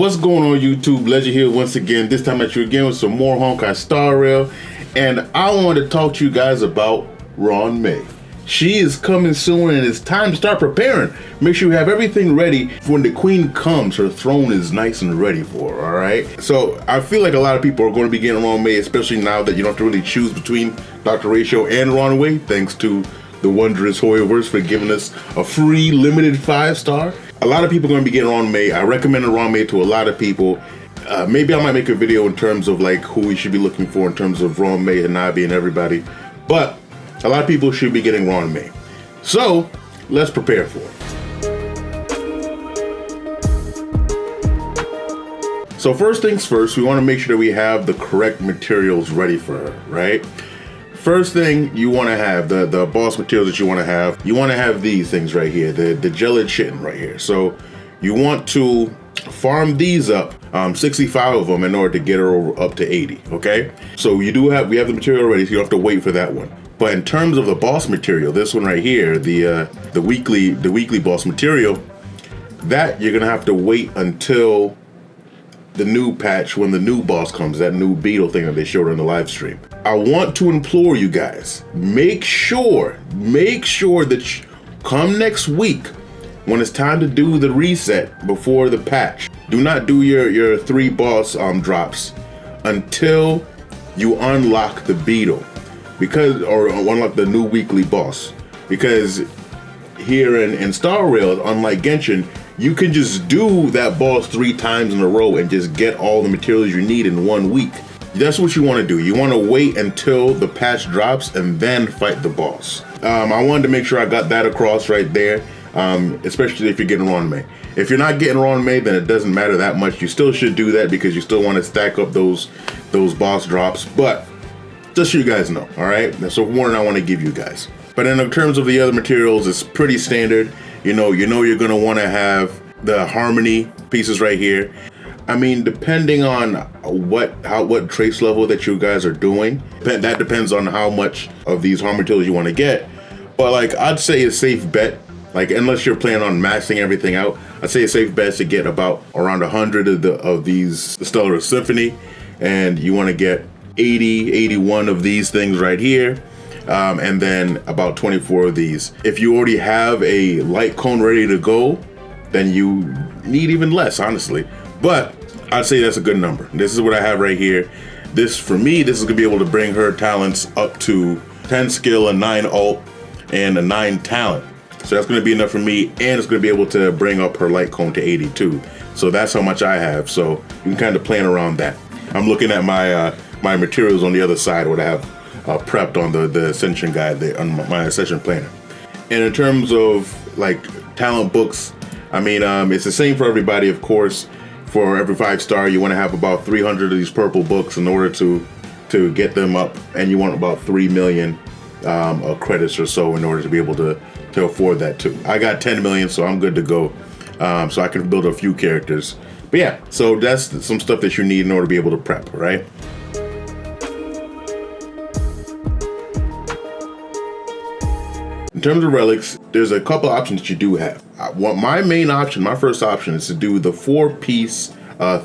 What's going on, YouTube? Legend here once again, this time at you again with some more Honkai Star Rail. And I want to talk to you guys about Ruan Mei. She is coming soon and it's time to start preparing. Make sure you have everything ready for when the queen comes. Her throne is nice and ready for her, all right? So I feel like a lot of people are going to be getting Ruan Mei, especially now that you don't have to really choose between Dr. Ratio and Ruan Mei, thanks to the wondrous Hoyoverse for giving us a free limited 5-star. A lot of people are going to be getting Ruan Mei. I recommend Ruan Mei to a lot of people. Maybe I might make a video in terms of like who we should be looking for in terms of Ruan Mei, Hanabi, and everybody. But a lot of people should be getting Ruan Mei. So let's prepare for it. So first things first, we want to make sure that we have the correct materials ready for her, right? First thing you want to have, the boss materials that you want to have these things right here, the gelid chitin right here. So you want to farm these up, 65 of them in order to get her over up to 80, okay? So we have the material ready, so you don't have to wait for that one. But in terms of the boss material, this one right here, the weekly boss material, that you're gonna have to wait until the new patch when the new boss comes, that new beetle thing that they showed on the live stream. I want to implore you guys, make sure that come next week when it's time to do the reset before the patch, do not do your 3 boss drops until you unlock the beetle, or unlock the new weekly boss, because here in Star Rail, unlike Genshin, you can just do that boss 3 times in a row and just get all the materials you need in 1 week. That's what you want to do. You want to wait until the patch drops and then fight the boss. I wanted to make sure I got that across right there, especially if you're getting Ruan Mei. If you're not getting Ruan Mei, then it doesn't matter that much. You still should do that because you still want to stack up those boss drops. But just so you guys know, all right? That's a warning I want to give you guys. But in terms of the other materials, it's pretty standard. You know you're gonna want to have the harmony pieces right here. I mean, depending on what trace level that you guys are doing, that depends on how much of these harmony materials you want to get. But like, I'd say a safe bet, like unless you're planning on maxing everything out, I'd say a safe bet is to get about around 100 of these Stellar Symphony, and you want to get 81 of these things right here. And then about 24 of these. If you already have a light cone ready to go, then you need even less, honestly. But I'd say that's a good number. This is what I have right here. This, for me, this is gonna be able to bring her talents up to 10 skill, a 9 ult, and a 9 talent. So that's gonna be enough for me, and it's gonna be able to bring up her light cone to 82. So that's how much I have. So you can kind of plan around that. I'm looking at my my materials on the other side, what I have prepped on the Ascension guide there, on my Ascension planner. And in terms of like talent books, I mean, it's the same for everybody, of course. For every 5-star, you want to have about 300 of these purple books in order to get them up, and you want about 3 million credits or so in order to be able to afford that too. I got 10 million, so I'm good to go. So I can build a few characters. But yeah, so that's some stuff that you need in order to be able to prep, right? In terms of relics, there's a couple options that you do have. My main option, my first option, is to do the 4-piece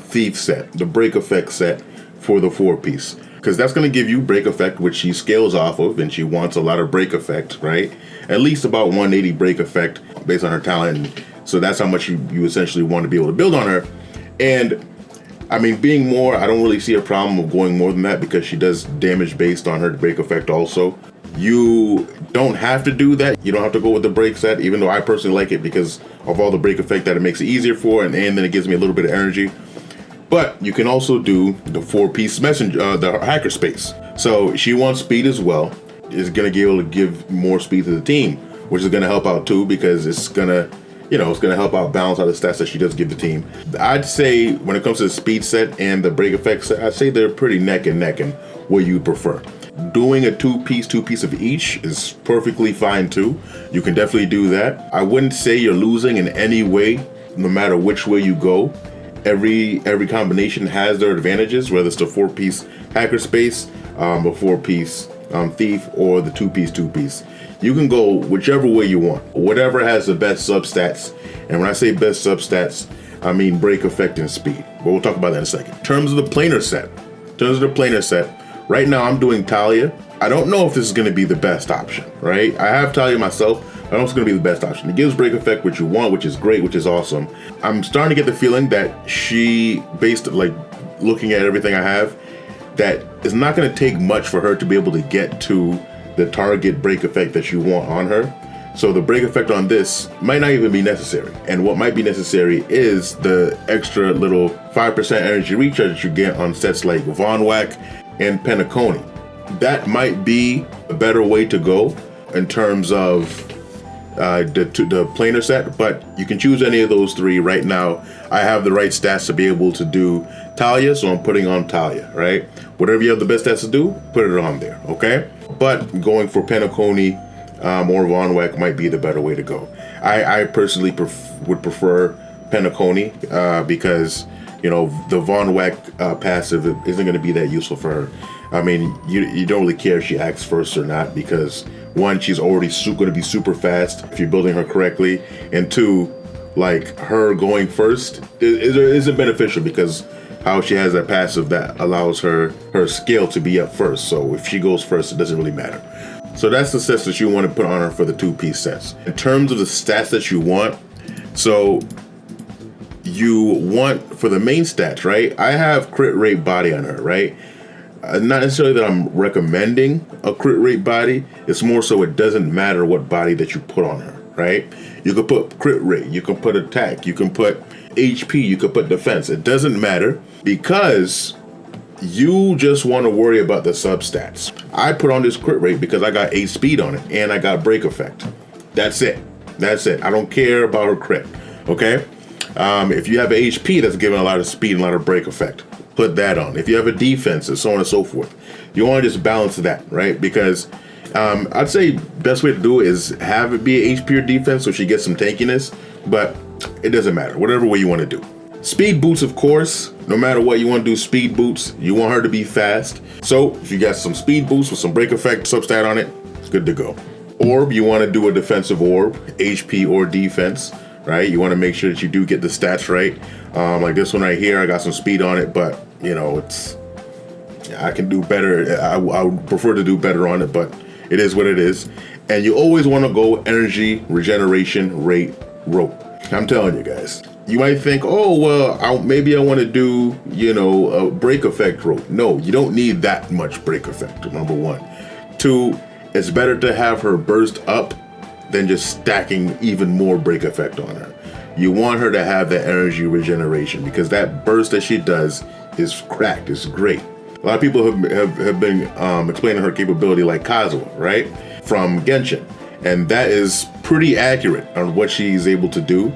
thief set, the break effect set for the 4-piece. Because that's going to give you break effect, which she scales off of, and she wants a lot of break effect, right? At least about 180 break effect based on her talent. So that's how much you essentially want to be able to build on her. And I mean, being more, I don't really see a problem of going more than that because she does damage based on her break effect also. You don't have to do that. You don't have to go with the break set, even though I personally like it because of all the break effect that it makes it easier for, and then it gives me a little bit of energy. But you can also do the 4-piece messenger, the hacker space. So she wants speed as well. It's gonna be able to give more speed to the team, which is gonna help out too because it's gonna help out balance out the stats that she does give the team. I'd say when it comes to the speed set and the break effect set, I'd say they're pretty neck and neck in what you prefer. Doing a 2-piece of each is perfectly fine too. You can definitely do that. I wouldn't say you're losing in any way, no matter which way you go. Every combination has their advantages, whether it's the 4-piece hacker space, a 4-piece thief, or the 2-piece. You can go whichever way you want. Whatever has the best substats. And when I say best substats, I mean break effect and speed. But we'll talk about that in a second. In terms of the planar set, right now I'm doing Talia. I don't know if this is going to be the best option, right? I have Talia myself. I don't know if it's going to be the best option. It gives break effect, which you want, which is great, which is awesome. I'm starting to get the feeling that she, based like looking at everything I have, that it's not going to take much for her to be able to get to the target break effect that you want on her. So the break effect on this might not even be necessary. And what might be necessary is the extra little 5% energy recharge that you get on sets like Von Whack and Penacony. That might be a better way to go in terms of the planar set, but you can choose any of those three. Right now, I have the right stats to be able to do Talia, so I'm putting on Talia, right? Whatever you have the best stats to do, put it on there, okay? But going for Penacony or Von Whack might be the better way to go. I personally would prefer Penacony because, you know, the Von Whack passive isn't going to be that useful for her. I mean, you don't really care if she acts first or not because, one, she's already going to be super fast if you're building her correctly, and two, like, her going first isn't beneficial because how she has that passive that allows her skill to be up first. So if she goes first, it doesn't really matter. So that's the sets that you want to put on her for the 2-piece sets. In terms of the stats that you want, so you want for the main stats, right? I have crit rate body on her, right? Not necessarily that I'm recommending a crit rate body. It's more so it doesn't matter what body that you put on her, right? You could put crit rate, you can put attack, you can put HP, you could put defense. It doesn't matter because you just want to worry about the substats. I put on this crit rate because I got 8 speed on it and I got break effect. That's it. I don't care about her crit, okay? If you have an HP that's giving a lot of speed and a lot of break effect, put that on. If you have a defense and so on and so forth, you want to just balance that, right? Because I'd say best way to do it is have it be an HP or defense so she gets some tankiness, but it doesn't matter, whatever way you want to do. Speed boots, of course, no matter what you want to do, speed boots, you want her to be fast. So if you got some speed boots with some break effect substat on it, it's good to go. Orb, you want to do a defensive orb, HP or defense, right? You want to make sure that you do get the stats right. Like this one right here, I got some speed on it, but you know, I can do better. I would prefer to do better on it, but it is what it is. And you always want to go energy, regeneration, rate, rope. I'm telling you guys. You might think, oh, well, maybe I want to do, you know, a break effect rope. No, you don't need that much break effect, number one. Two, it's better to have her burst up than just stacking even more break effect on her. You want her to have that energy regeneration because that burst that she does is cracked, it's great. A lot of people have been explaining her capability like Kazuha, right? From Genshin. And that is pretty accurate on what she's able to do.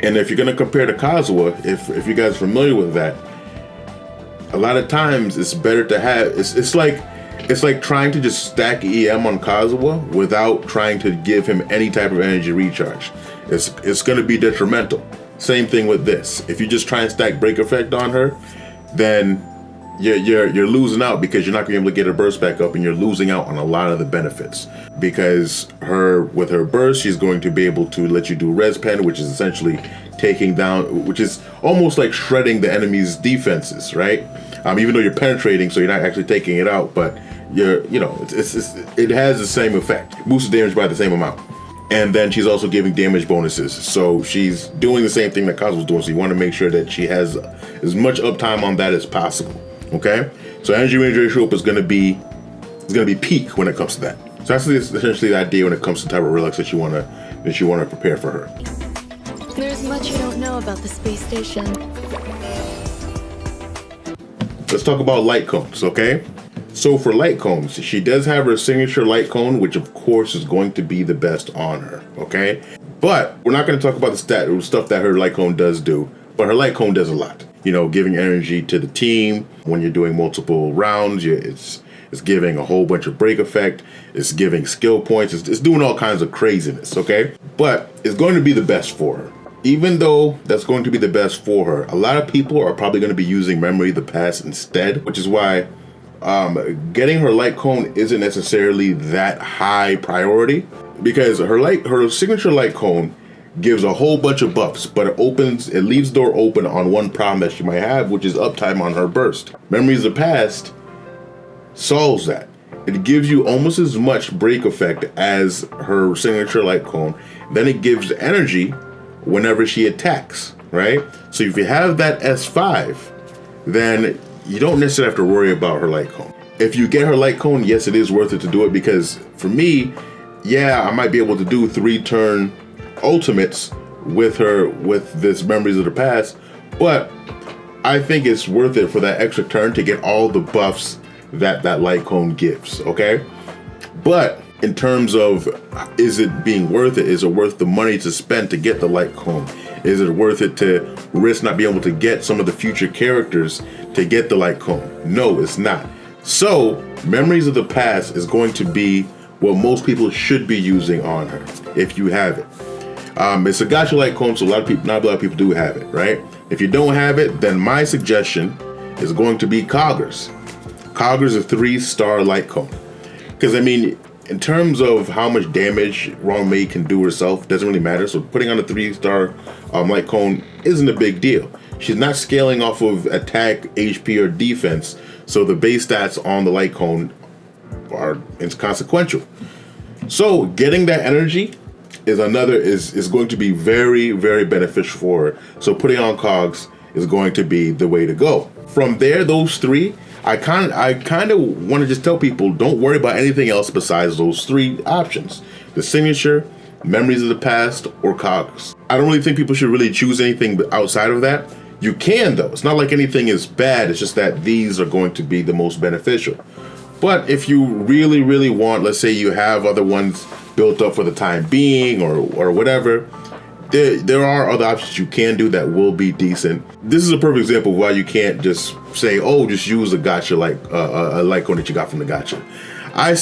And if you're going to compare to Kazuha, if you guys are familiar with that, a lot of times it's better to have, it's like trying to just stack EM on Kazuha without trying to give him any type of energy recharge. It's going to be detrimental. Same thing with this. If you just try and stack break effect on her, then you're losing out because you're not going to be able to get her burst back up, and you're losing out on a lot of the benefits. Because with her burst, she's going to be able to let you do res pen, which is essentially taking down, which is almost like shredding the enemy's defenses, right? Even though you're penetrating, so you're not actually taking it out, but it has the same effect. It boosts damage by the same amount. And then she's also giving damage bonuses. So she's doing the same thing that Kazuha's doing. So you want to make sure that she has as much uptime on that as possible. Okay? So energy regeneration rope is gonna be peak when it comes to that. So that's essentially the idea when it comes to the type of relics that you wanna prepare for her. There's much you don't know about the space station. Let's talk about light cones, okay? So for light cones, she does have her signature light cone, which of course is going to be the best on her, okay? But we're not going to talk about the stuff that her light cone does do, but her light cone does a lot. You know, giving energy to the team when you're doing multiple rounds. It's giving a whole bunch of break effect. It's giving skill points. It's doing all kinds of craziness, okay? But it's going to be the best for her. Even though that's going to be the best for her, a lot of people are probably going to be using Memory of the Past instead, which is why getting her light cone isn't necessarily that high priority, because her signature light cone gives a whole bunch of buffs, but it leaves the door open on one problem that she might have, which is uptime on her burst. Memories of the Past solves that. It gives you almost as much break effect as her signature light cone. Then it gives energy whenever she attacks, right? So if you have that S5, then you don't necessarily have to worry about her light cone. If you get her light cone, yes, it is worth it to do it, because for me, yeah, I might be able to do 3-turn ultimates with her with this Memories of the Past, but I think it's worth it for that extra turn to get all the buffs that light cone gives, okay? But in terms of, is it being worth it? Is it worth the money to spend to get the light cone? Is it worth it to risk not being able to get some of the future characters to get the light cone? No, it's not. So Memories of the Past is going to be what most people should be using on her if you have it. It's a gacha light cone, so not a lot of people do have it, right? If you don't have it, then my suggestion is going to be Cogger's. Cogger's a 3-star light cone. Because I mean, in terms of how much damage Ruan Mei can do herself, doesn't really matter. So putting on a 3-star light cone isn't a big deal. She's not scaling off of attack, HP, or defense, so the base stats on the light cone are inconsequential. So getting that energy is going to be very, very beneficial for her. So putting on cogs is going to be the way to go. From there, those three, I kind of want to just tell people, don't worry about anything else besides those 3 options: the signature, Memories of the Past, or cogs. I don't really think people should really choose anything outside of that. You can though. It's not like anything is bad. It's just that these are going to be the most beneficial. But if you really, really want, let's say you have other ones built up for the time being or whatever, there are other options you can do that will be decent. This is a perfect example of why you can't just say, oh, just use a gacha a light cone that you got from the gacha. I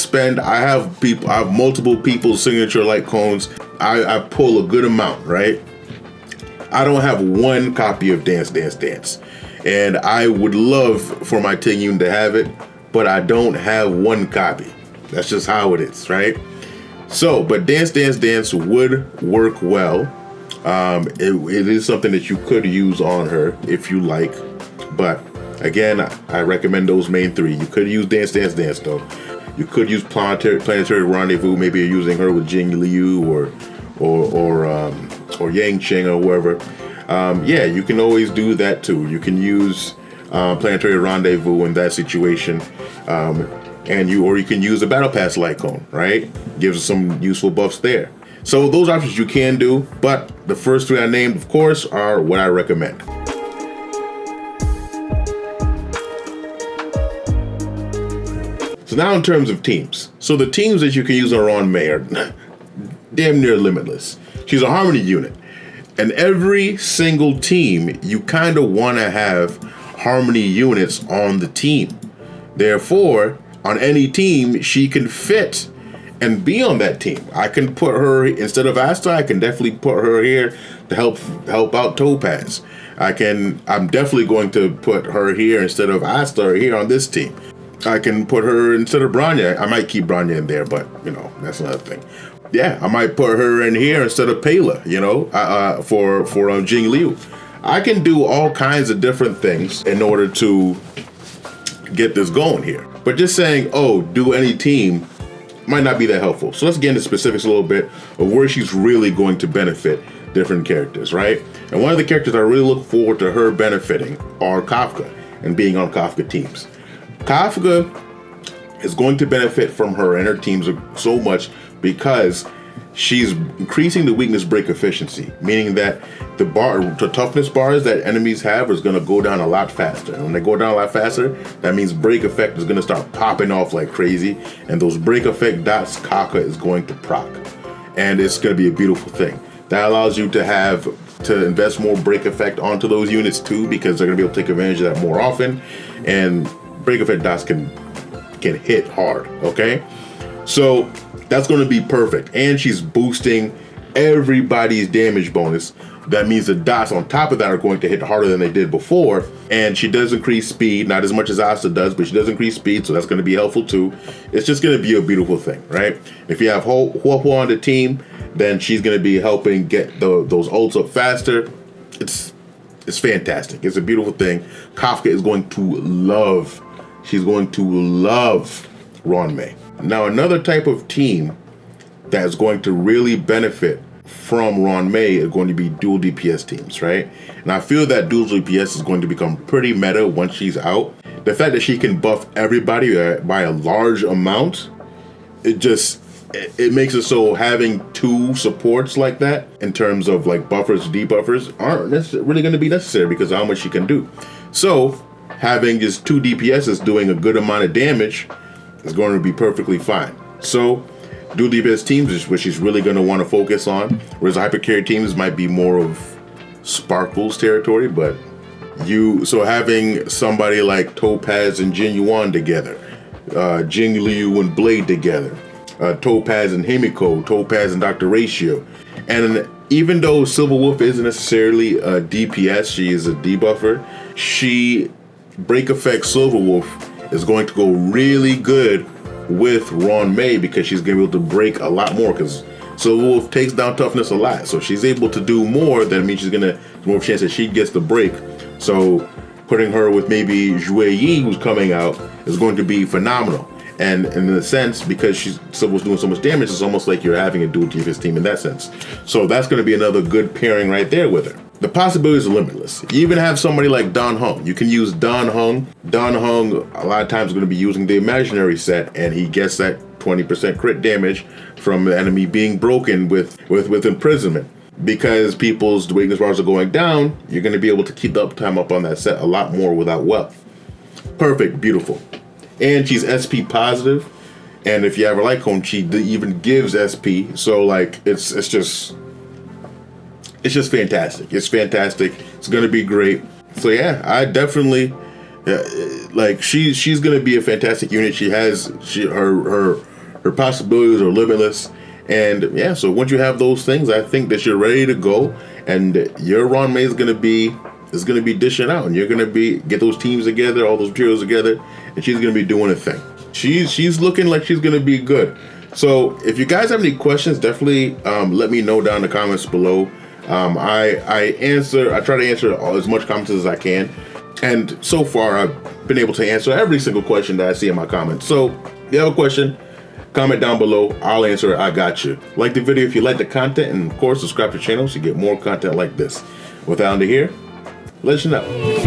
have multiple people's signature light cones. I pull a good amount, right? I don't have one copy of Dance Dance Dance, and I would love for my Ting Yun to have it, but I don't have one copy. That's just how it is, right? So, but Dance Dance Dance would work well. It is something that you could use on her if you like, but again, I recommend those main 3. You could use Dance Dance Dance though. You could use Planetary Rendezvous. Maybe you're using her with Jing Liu or Yang Cheng or whoever. Yeah, you can always do that too. You can use Planetary Rendezvous in that situation, or you can use a Battle Pass light cone, right? Gives some useful buffs there. So those options you can do, but the first 3 I named, of course, are what I recommend. So now in terms of teams. So the teams that you can use on Ruan Mei are damn near limitless. She's a Harmony unit. And every single team, you kind of want to have Harmony units on the team. Therefore, on any team, she can fit and be on that team. I can put her, instead of Asta, I can definitely put her here to help out Topaz. I'm definitely going to put her here instead of Asta here on this team. I can put her instead of Branya. I might keep Branya in there, but that's another thing. Yeah, I might put her in here instead of Pela, for Jing Liu. I can do all kinds of different things in order to get this going here. But just saying, oh, do any team might not be that helpful. So let's get into specifics a little bit of where she's really going to benefit different characters, right? And one of the characters I really look forward to her benefiting are Kafka and being on Kafka teams. Kafka is going to benefit from her and her teams so much because she's increasing the weakness break efficiency, meaning that the toughness bars that enemies have is going to go down a lot faster. And when they go down a lot faster, that means break effect is going to start popping off like crazy. And those break effect dots Kafka is going to proc. And it's going to be a beautiful thing. That allows you to invest more break effect onto those units too, because they're going to be able to take advantage of that more often. And break effect dots can hit hard, okay? So that's going to be perfect. And she's boosting everybody's damage bonus. That means the dots on top of that are going to hit harder than they did before. And she does increase speed, not as much as Asta does, but she does increase speed, so that's going to be helpful too. It's just going to be a beautiful thing, right? If you have Huohuo on the team, then she's going to be helping get those ults up faster. It's fantastic. It's a beautiful thing. Kafka is going to love. She's going to love Ruan Mei. Now, another type of team that is going to really benefit from Ruan Mei is going to be dual DPS teams, right? And I feel that dual DPS is going to become pretty meta once she's out. The fact that she can buff everybody by a large amount, it makes it so having two supports like that in terms of like buffers, debuffers aren't really going to be necessary because of how much she can do. So having just two DPSs doing a good amount of damage is going to be perfectly fine. So dual DPS teams is what she's really going to want to focus on, whereas hypercarry teams might be more of Sparkle's territory. But so having somebody like Topaz and Jin Yuan together, Jing Liu and Blade together, Topaz and Himiko, Topaz and Dr. Ratio. And even though Silver Wolf isn't necessarily a DPS, she is a debuffer, Break Effect Silver Wolf is going to go really good with Ruan Mei because she's going to be able to break a lot more because Silver Wolf takes down toughness a lot. So if she's able to do more, that means she's going to have more chance that she gets the break. So putting her with maybe Zhui Yi, who's coming out, is going to be phenomenal. And in a sense, because Silver Wolf's doing so much damage, it's almost like you're having a dual DPS team in that sense. So that's going to be another good pairing right there with her. The possibilities are limitless. You even have somebody like Dan Heng. You can use Dan Heng. Dan Heng a lot of times is going to be using the imaginary set, and he gets that 20% crit damage from the enemy being broken with imprisonment. Because people's weakness bars are going down, you're going to be able to keep the uptime up on that set a lot more without wealth. Perfect, beautiful. And she's SP positive, and if you ever like home, she even gives SP. So like it's just fantastic. It's fantastic. It's gonna be great. So yeah, I definitely like she's gonna be a fantastic unit. Her possibilities are limitless. And yeah, so once you have those things, I think that you're ready to go, and your Ruan Mei is gonna be dishing out, and you're gonna get those teams together, all those materials together, and she's gonna be doing a thing. She's looking like she's gonna be good. So if you guys have any questions, definitely let me know down in the comments below. I try to answer as much comments as I can, and so far I've been able to answer every single question that I see in my comments. So if you have a question, comment down below. I'll answer it. I got you. Like the video if you like the content, and of course subscribe to the channel so you get more content like this. With that, under here, let you know.